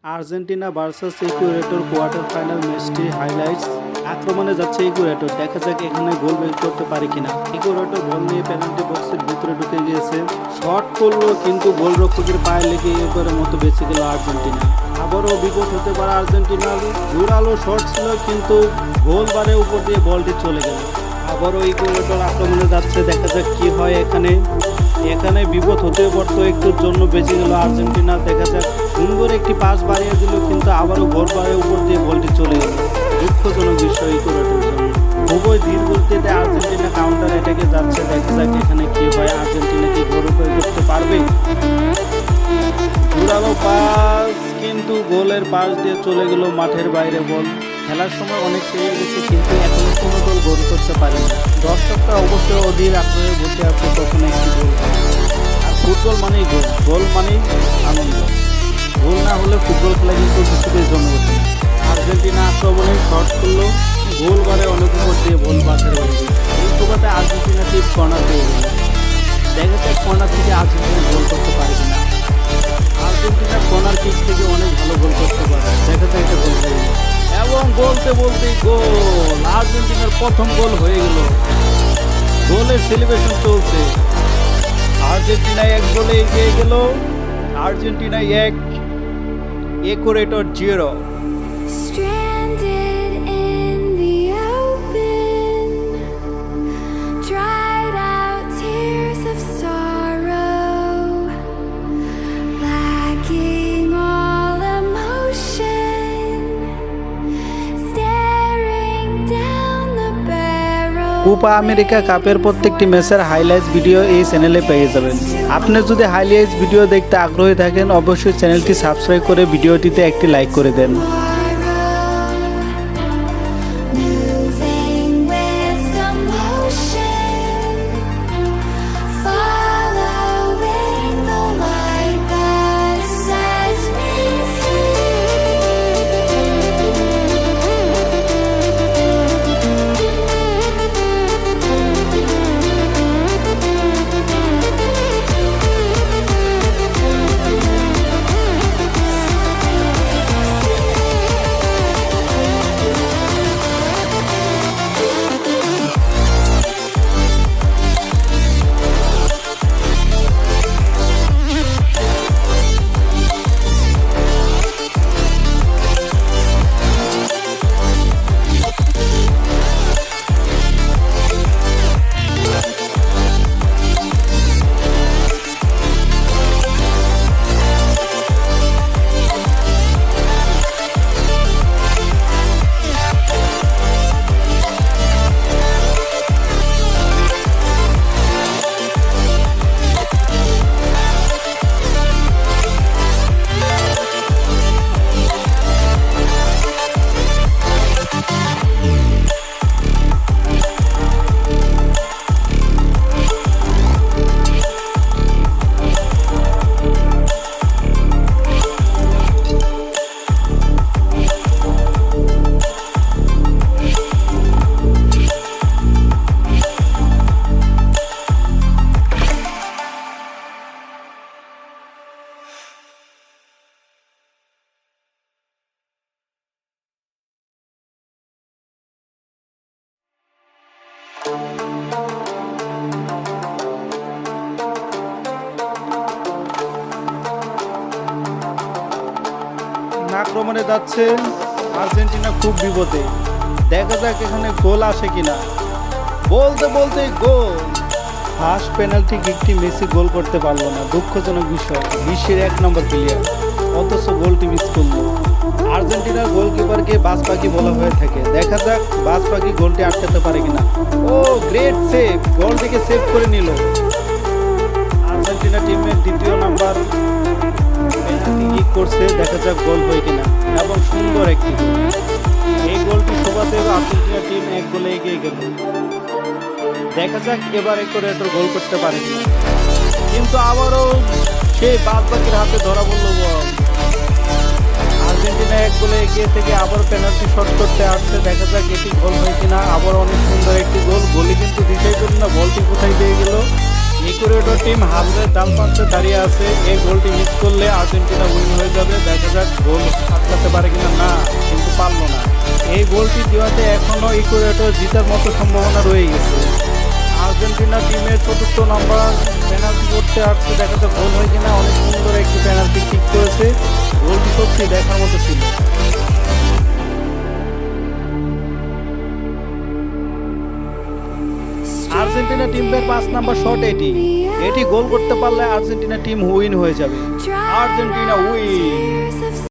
Argentina versus Ecuador quarter final ম্যাচটি highlights. আক্রমণে যাচ্ছে ইকুয়েডর, দেখা যাক এখানে গোল বের করতে পারে কিনা। ইকুয়েডর বল নিয়ে পেনাল্টি বক্সের ভিতরে ঢুকে গিয়েছে, শট করলো কিন্তু গোলরক্ষকের পায়ে লেগে এবারের মতো বেঁচে গেল আর্জেন্টিনা। আবারও বিপদ হতে পারে আর্জেন্টিনার, জোরালো শট ছিল কিন্তু গোল বারের উপর দিয়ে বলটি চলে গেল। আবারও ইকুয়েডর আক্রমণে যাচ্ছে, দেখা যাক কি হয়। এখানে বিপদ হতে পারতো, একটুর জন্য বেঁচে গেল আর্জেন্টিনা। দেখা যাক, সুন্দর একটি পাস বাড়িয়ে দিল কিন্তু আবারও গোল বারের উপর দিয়ে বলটি চলে গেল। দুঃখজনক বিষয় ইকুয়েডরের জন্য। খুবই ধীর গতিতে আর্জেন্টিনা কাউন্টার অ্যাটাকে যাচ্ছে, দেখা যাক এখানে কি হয়। আর্জেন্টিনা কি গোল করতে পারবে? জোরালো পাস কিন্তু গোলের পাশ দিয়ে চলে গেল মাঠের বাইরে। বল খেলার সময় অনেক পেয়ে গেছে কিন্তু এখনো কোনো দল গোল করতে পারেনি। দর্শকরা অবশ্যই অধীর আগ্রহে বসে আছে কখন একটি গোল। আর ফুটবল মানেই গোল, গোল মানেই আনন্দ। গোল না হলে ফুটবল খেলা কিন্তু কিছুতেই জমে ওঠে না। আর্জেন্টিনা আক্রমণে শট করলো, গোল বারে অনেক উপর দিয়ে বল বাসের বাইরে। এই সুবাদে আর্জেন্টিনা টিম কর্নার পেয়ে গেল। দেখা যাক কর্নার থেকে আর্জেন্টিনা গোল করতে পারে কিনা। আর্জেন্টিনা কর্নার কিক থেকে অনেক ভালো গোল করতে পারে, দেখা যাক এটা গোল হয়ে গেল। এবং বলতে বলতেই গোল, আর্জেন্টিনার প্রথম গোল হয়ে গেল। গোলের সেলিব্রেশন চলছে। আর্জেন্টিনা 1 গোলে এগিয়ে গেল। Argentina 1, Ecuador 0। Stranded in the open, dried out tears of sorrow, lacking all emotion, staring down the barrel. Copa America কাপের প্রত্যেকটি ম্যাচের হাইলাইটস ভিডিও এই চ্যানেলে পেয়ে যাবেন। আপনি যদি হাইলাইটস ভিডিও দেখতে আগ্রহী থাকেন, অবশ্যই চ্যানেলটি সাবস্ক্রাইব করে ভিডিওটিতে একটি লাইক করে দেন। Moving with the motion, following the light that sets me আক্রমণে যাচ্ছে আর্জেন্টিনা, খুব বিপদে। দেখা যাক এখানে গোল আসে কিনা। বলতে বলতে গোল। ফার্স্ট পেনাল্টি কিকটি মেসি গোল করতে পারলো না, দুঃখজনক বিষয়। বিশ্বের 1 নম্বর প্লেয়ার, অথচ গোলটি মিস করলো। আর্জেন্টিনার গোলকিপারকে বাজ পাখি বলা হয়ে থাকে। দেখা যাক বাজ পাখি গোলটি আটকাতে পারে কিনা। ও গ্রেট সেভ, গোলটিকে সেভ করে নিল। আর্জেন্টিনা টিমের 2য় নাম্বার পেনাল্টি কিক করছে, দেখা যাক গোল হয় কিনা। এবং সুন্দর একটি গোল। এই গোলটি শোভাতে আর্জেন্টিনা টিম 1 গোলে এগিয়ে গেল। দেখা যাক এবার ইকুয়েডর গোল করতে পারে কিনা। কিন্তু আবারও সেই বাদ বাকির হাতে ধরা পড়লো বল। আর্জেন্টিনা 1 গোলে এগিয়ে থেকে আবার পেনাল্টি শট করতে আসছে, দেখা যাক এটি গোল হয় কিনা। আবার অনেক সুন্দর একটি গোল। গোলে কিন্তু দিতেই পারল না, বলটি কোথায় দিয়ে গেল। ইকুয়েডর টিম হালের ডান প্রান্তে দাঁড়িয়ে আছে। এই গোলটি মিস করলে আর্জেন্টিনা উইন হয়ে যাবে। দেখা যাক গোল আটকাতে পারে কিনা। না, কিন্তু পারলো না। এই গোলটি দেওয়াতে এখনো ইকুয়েডর জিতার মতো সম্ভাবনা রয়ে গেছে। আর্জেন্টিনা টিমের চতুর্থ নম্বর পেনাল্টি করতে আসছে। দেখা যাক গোল হয় কিনা। অনেক সুন্দর একটি পেনাল্টি কিক করেছে। গোলটি সত্যি দেখার মতো ছিল। আর্জেন্টিনা টিমের 5 নম্বর শট এটি। এটি গোল করতে পারলে আর্জেন্টিনা টিম উইন হয়ে যাবে। Argentina win.